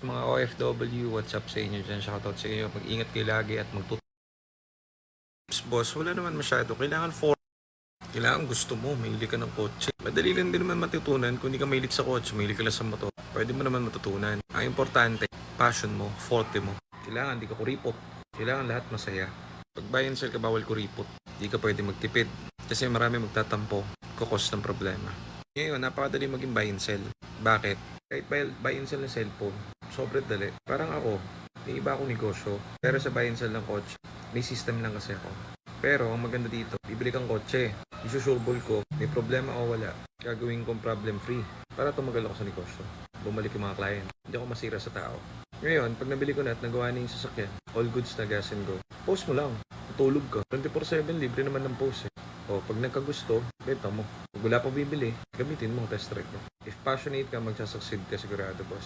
Mga OFW, what's up sa inyo dyan? Shoutout sa inyo. Mag-ingat kayo lagi at boss, wala naman masyado. Kailangan gusto mo, mahilig ka ng kotse. Madali lang din naman matutunan kung hindi ka mahilig sa kotse, mahilig ka lang sa motor. Pwede mo naman matutunan. Ang importante, passion mo, forte mo. Kailangan di ka kuripot. Kailangan lahat masaya. Pag buy and sell ka, bawal kuripot. Di ka pwede magtipid. Kasi marami magtatampo, kukos ng problema. Ngayon, napakadali maging buy and sell. Bakit? Kahit buy and sell ng cellphone, sobrang dali. Parang ako, may iba akong negosyo. Pero sa buy and sell ng kotse, may system lang kasi ako. Pero ang maganda dito, bibili kang kotse. Isusurbol ko, may problema o wala. Gagawin kong problem free para tumagal ako sa negosyo. Bumalik yung mga client. Hindi ako masira sa tao. Ngayon, pag nabili ko na at nagawa na yung sasakyan, all goods na gas and go. Post mo lang. Tutulog ka. 24/7, libre naman ng post eh. O, pag nagkagusto, benta mo. Pag wala pa bibili, gamitin mo, test drive mo. If passionate ka, magsasucceed ka sigurado, boss.